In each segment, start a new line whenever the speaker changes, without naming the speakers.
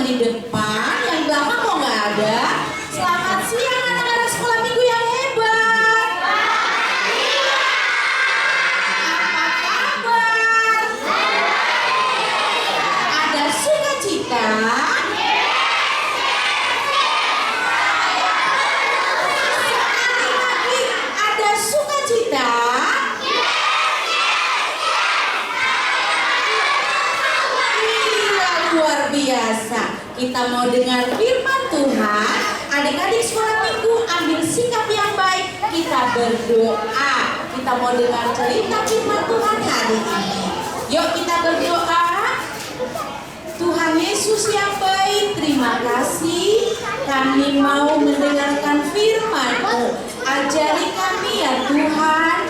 di depan, yang belakang kok nggak ada? Selamat siang anak-anak sekolah minggu yang hebat. Apa kabar? Ada sukacita? Sekali lagi, ada sukacita? Luar biasa. Kita mau dengar firman Tuhan. Adik-adik sekolah minggu ambil sikap yang baik. Kita berdoa. Kita mau dengar cerita firman Tuhan hari ini. Yuk kita berdoa. Tuhan Yesus yang baik, terima kasih. Kami mau mendengarkan firman-Mu. Ajari kami ya Tuhan.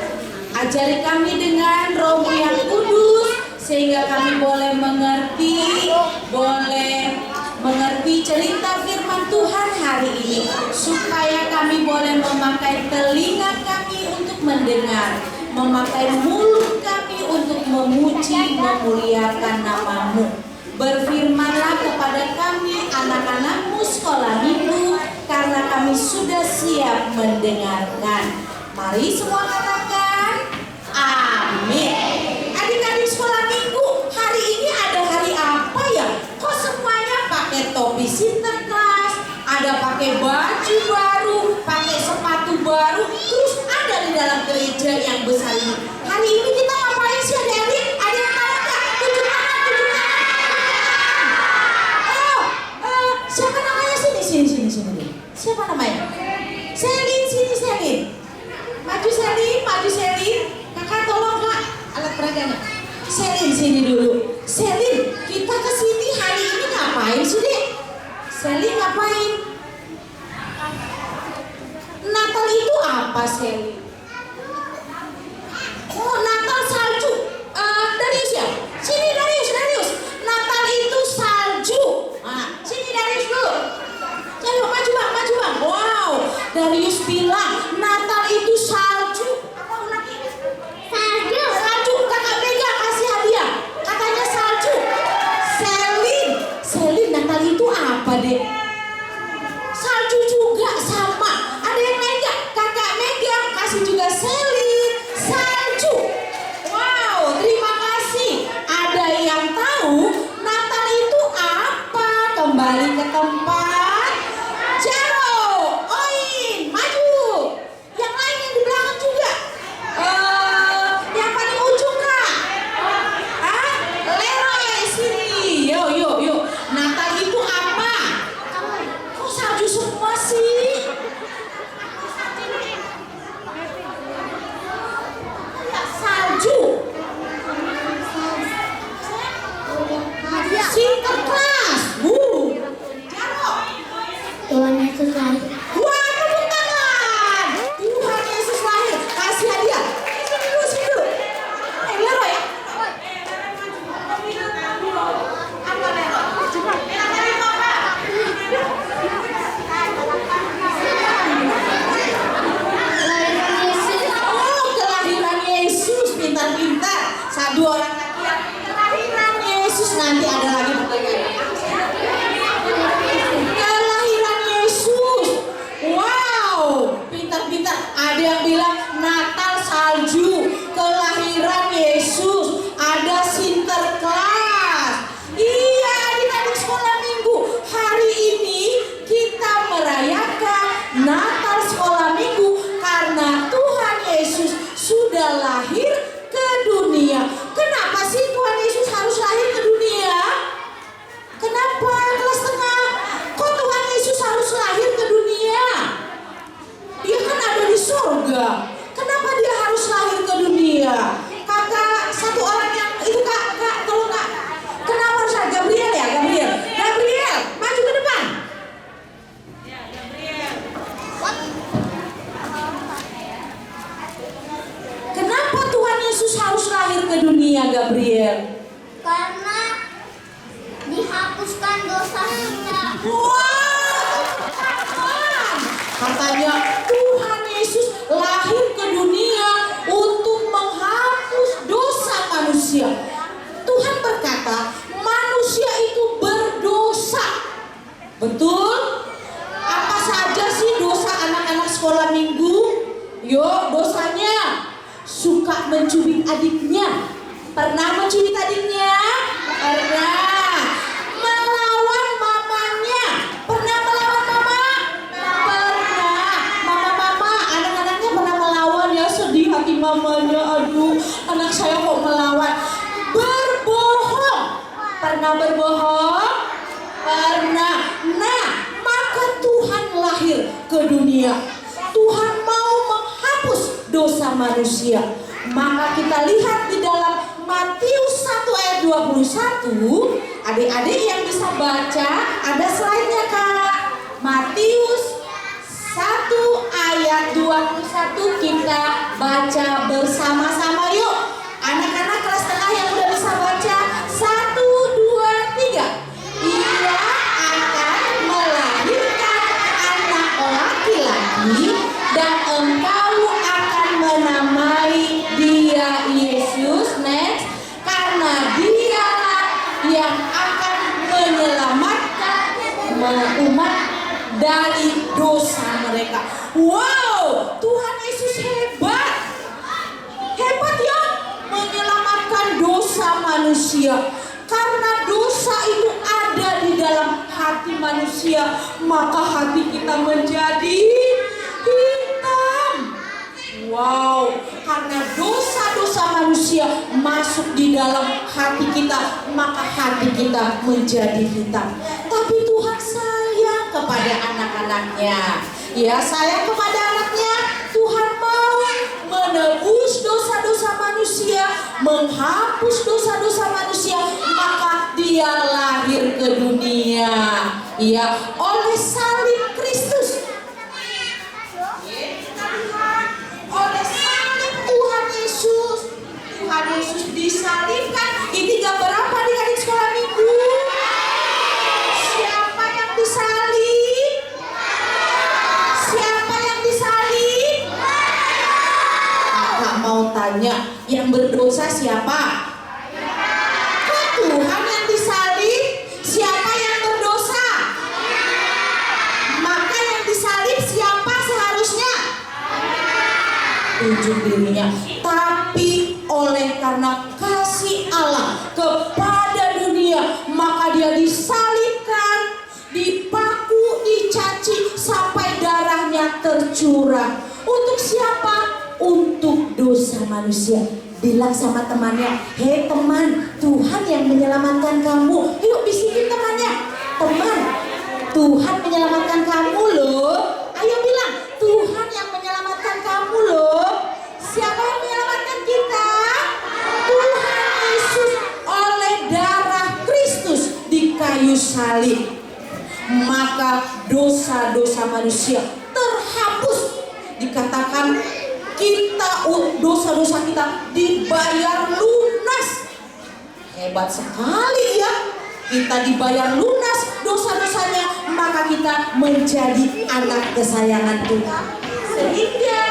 Ajari kami dengan Roh-Mu yang kudus, sehingga kami boleh mengerti cerita firman Tuhan hari ini, supaya kami boleh memakai telinga kami untuk mendengar, memakai mulut kami untuk memuji, memuliakan nama-Mu. Berfirmanlah kepada kami anak-anak-Mu sekolah minggu, karena kami sudah siap mendengarkan. Mari semua katakan amin. Adik-adik sekolah minggu, hari ini ada hari apa ya? Kok semuanya pakai topi Sinterklas, ada pakai baju baru, pakai sepatu baru, terus ada di dalam gereja yang besar ini. Hari ini kita ngapain sih adik-adik? Ada yang tahu nggak? Tunjuk tangan, tunjuk tangan. Oh, siapa namanya? Sini. Siapa namanya? Selin, sini Selin. Maju Selin. Kakak tolong kak, alat peraganya. Selin sini dulu. Selin, kita kesini hari ini ngapain sih dek? Selin ngapain? Natal itu apa Selin? Oh Natal salju. Darius ya? Sini Darius. Natal itu salju. Nah, sini Darius dulu. Ayo maju bang. Wow, Darius bilang Natal itu salju. Apa lagi? Salju. Kakak Mega kasih hadiah. Katanya salju. Selin, Natal itu apa dek? Salju juga sama. Ada yang lain gak? Kakak Mega kasih juga Selin. Salju. Wow, terima kasih. Ada yang tahu Natal itu apa? Kembali ke tempat. Jaro, Oin, maju. Yang lain yang di belakang juga. Yang paling ujung kak. Leroy sini. Yuk. Natal itu apa? Kok salju semua sih? Salju. Sinterklas. Jaro.
Tuhan Yesus lahir.
Wah, tepuk tangan. Tuhan Yesus lahir. Kasih hadiah. Sini dulu. Leroy ya. Apa Leroy? Coba. Oh, kelahiran Yesus. Pintar-pintar. Satu orang lagi yang kelahiran Yesus. Nanti ada lagi pertanyaan. Kelahiran Yesus. Wow, pintar-pintar. Ada yang bilang Natal salju, kelahiran Yesus, ada Sinterklas. Iya, adik-adik sekolah minggu, hari ini kita merayakan Natal sekolah minggu karena Tuhan Yesus sudah lahir ke dunia. Kenapa sih Tuhan Yesus harus lahir ke dunia? Kenapa kelas tengah? Kok Tuhan Yesus harus lahir ke dunia? Dia kan ada di surga. Kenapa dia harus lahir ke dunia? Kakak, satu orang yang itu kak, tolong kak. Kenapa harus lahir? Gabriel ya, Gabriel, maju ke depan. Kenapa Tuhan Yesus harus lahir ke dunia, Gabriel?
Karena dihapuskan dosa kita.
Wow, katanya Tuhan Yesus lahir ke dunia untuk menghapus dosa manusia. Tuhan berkata manusia itu berdosa. Betul? Apa saja sih dosa anak-anak sekolah minggu? Yuk, dosanya suka mencubit adiknya. Pernah mencubit adiknya? Pernah. Melawan mamanya. Pernah melawan mama? Pernah. Mama-mama, anak-anaknya pernah melawan ya, sedih hati mamanya. Aduh, anak saya kok melawan. Berbohong. Pernah berbohong? Pernah. Nah, maka Tuhan lahir ke dunia. Tuhan mau menghapus dosa manusia. Maka kita lihat di dalam Matius 1 ayat 21. Adik-adik yang bisa baca, ada slide-nya Kak. Matius 1 ayat 21 kita baca bersama-sama yuk. Anak-anak kelas tengah yang udah bisa baca, 1, 2, 3. Ia akan melahirkan anak laki-laki dan engkau akan menamai dia Yesus. Next, karena dialah yang akan menyelamatkan umat dari dosa mereka. Wow, Tuhan Yesus hebat. Hebat ya, menyelamatkan dosa manusia. Karena dosa itu ada di dalam hati manusia, maka hati kita menjadi hitam. Wow, karena dosa-dosa manusia masuk di dalam hati kita, maka hati kita menjadi hitam. Tapi Tuhan sayang kepada anak-anaknya. Ya, sayang kepada anaknya. Tuhan mau menebus dosa-dosa manusia, menghapus dosa-dosa manusia, maka dia lahir ke dunia. Ya, oleh salib Kristus. Oleh salib Tuhan Yesus. Tuhan Yesus disalibkan. Ini gambar apa adik-adik sekolah minggu? Siapa yang disalib? Siapa yang disalib? Kakak mau tanya, yang berdosa siapa? Tuhan yang disalib. Siapa yang berdosa? Maka yang disalib siapa seharusnya? Ujung dirinya. Tapi oleh karena kasih Allah kepada dunia, maka dia disalibkan, dipaku, dicaci sampai darahnya tercurah. Untuk siapa? Untuk dosa manusia. Bilang sama temannya, hei teman, Tuhan yang menyelamatkan kamu. Yuk bisikin temannya, teman, Tuhan menyelamatkan kamu loh. Ayo bilang, Tuhan yang menyelamatkan kamu loh. Siapa yang menyelamatkan kita? Tuhan Yesus. Oleh darah Kristus di kayu salib, maka dosa-dosa manusia terhapus. Dikatakan kita, dosa-dosa kita dibayar lunas. Hebat sekali ya. Kita dibayar lunas dosa-dosanya, maka kita menjadi anak kesayangan Tuhan. Sehingga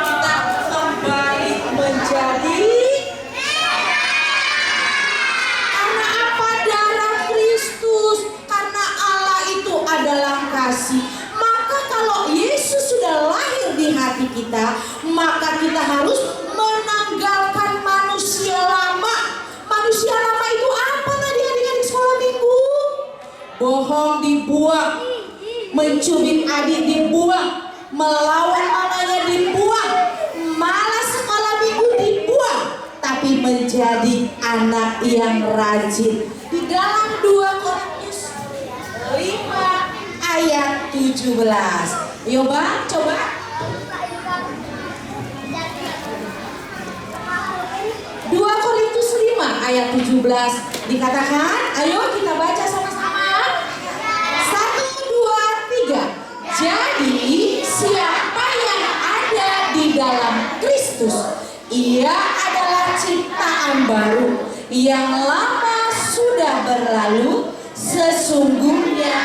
kita kembali menjadi, karena apa? Darah Kristus. Karena Allah itu adalah kasih. Maka kalau Yesus sudah lahir di hati kita, maka kita harus menanggalkan manusia lama. Manusia lama itu apa tadi adik-adik sekolah minggu? Bohong dibuang, mencubit adik dibuang, melawan mamanya dibuang, malas sekolah minggu dibuang, tapi menjadi anak yang rajin. Di dalam 2 Korintus 5 ayat 17. Yo Bang, coba. 2 Korintus 5 ayat 17 dikatakan, ayo kita baca sama-sama. 1, 2, 3. Jadi siapa yang ada di dalam Kristus, ia adalah ciptaan baru. Yang lama sudah berlalu, sesungguhnya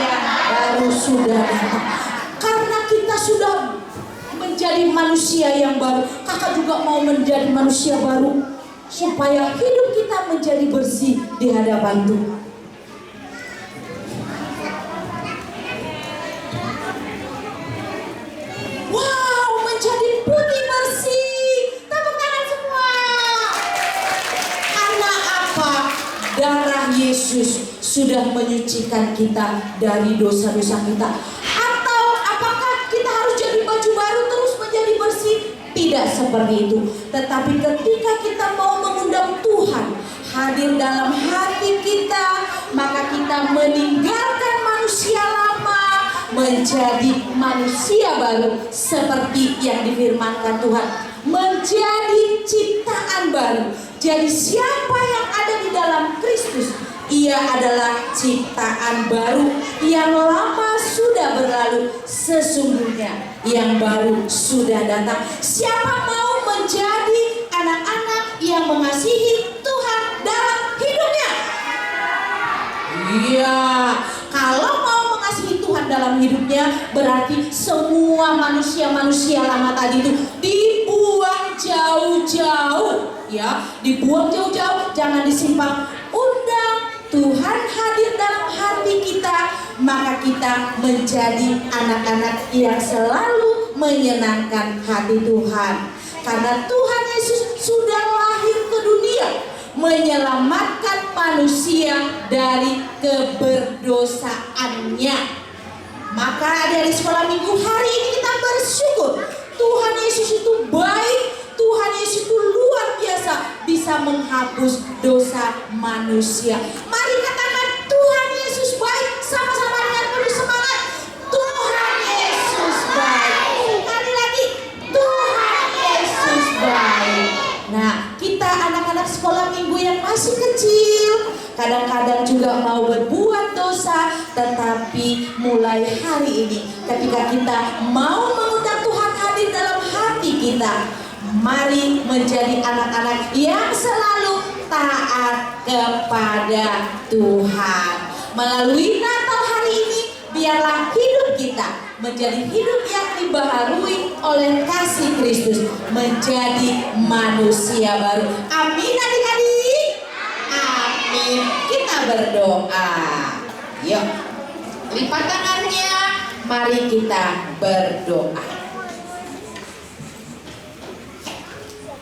yang baru sudah datang. Karena kita sudah menjadi manusia yang baru. Kakak juga mau menjadi manusia baru. supaya hidup kita menjadi bersih di hadapan Tuhan. Wow, menjadi putih bersih. Tepuk tangan semua. Karena apa? Darah Yesus sudah menyucikan kita dari dosa-dosa kita. Atau apakah kita harus jadi baju baru terus menjadi bersih? Tidak seperti itu. Tetapi ketika kita mau mengundang Tuhan hadir dalam hati kita, maka kita meninggalkan manusia lama, menjadi manusia baru seperti yang difirmankan Tuhan, menjadi ciptaan baru. Jadi siapa yang ada di dalam Kristus, ia adalah ciptaan baru. Yang lama sudah berlalu, sesungguhnya yang baru sudah datang. Siapa mau menjadi anak-anak yang mengasihi Tuhan dalam hidupnya? Iya, kalau mau mengasihi Tuhan dalam hidupnya, berarti semua manusia-manusia lama tadi itu dibuang jauh-jauh. Ya, dibuang jauh-jauh, jangan disimpan. Undang Tuhan hadir dalam hati kita, maka kita menjadi anak-anak yang selalu menyenangkan hati Tuhan. Karena Tuhan Yesus sudah lahir ke dunia menyelamatkan manusia dari keberdosaannya. Maka dari sekolah minggu hari ini kita bersyukur Tuhan Yesus itu baik, Tuhan Yesus itu luar biasa, bisa menghapus dosa manusia. Mari katakan Tuhan Yesus baik, sama-sama dengan penuh semangat. Tuhan Yesus baik. Kali lagi, Tuhan Yesus baik. Nah, kita anak-anak sekolah minggu yang masih kecil, kadang-kadang juga mau berbuat dosa, tetapi mulai hari ini ketika kita mau mengundang Tuhan hadir dalam hati kita, mari menjadi anak-anak yang selalu taat kepada Tuhan. Melalui Natal hari ini, biarlah hidup kita menjadi hidup yang dibaharui oleh kasih Kristus, menjadi manusia baru. Amin adik-adik. Amin. Kita berdoa. Yuk, lipat tangannya. Mari kita berdoa.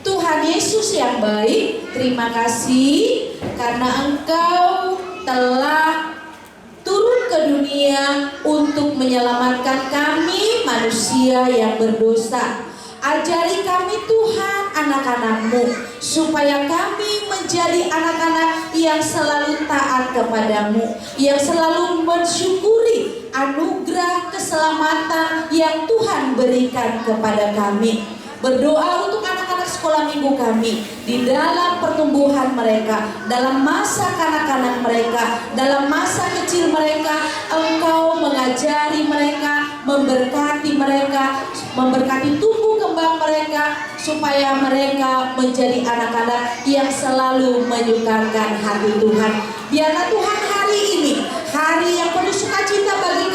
Tuhan Yesus yang baik, terima kasih karena Engkau telah turun ke dunia untuk menyelamatkan kami manusia yang berdosa. Ajari kami Tuhan anak-anak-Mu, supaya kami menjadi anak-anak yang selalu taat kepadamu, yang selalu mensyukuri anugerah keselamatan yang Tuhan berikan kepada kami. Berdoa untuk anak-anak sekolah minggu kami di dalam pertumbuhan mereka, dalam masa kanak-kanak mereka, dalam masa kecil mereka. Engkau mengajari mereka, memberkati mereka, memberkati tumbuh kembang mereka, supaya mereka menjadi anak-anak yang selalu menyukakan hati Tuhan. Biarlah Tuhan hari ini, hari yang penuh sukacita bagi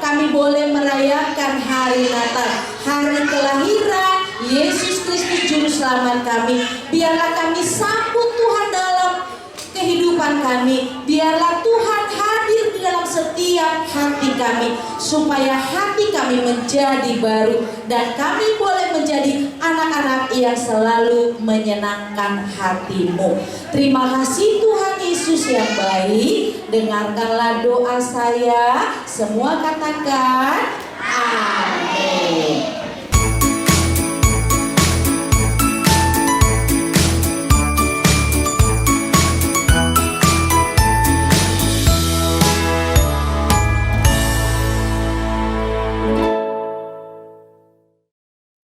kami boleh merayakan hari Natal, hari kelahiran Yesus Kristus Juru Selamat kami. Biarlah kami sambut Tuhan dalam kehidupan kami. Biarlah Tuhan hadir di dalam setiap hati kami, supaya hati kami menjadi baru dan kami boleh menjadi anak-anak yang selalu menyenangkan hati-Mu. Terima kasih Tuhan Yesus yang baik. Dengarkanlah doa saya. Semua katakan amin.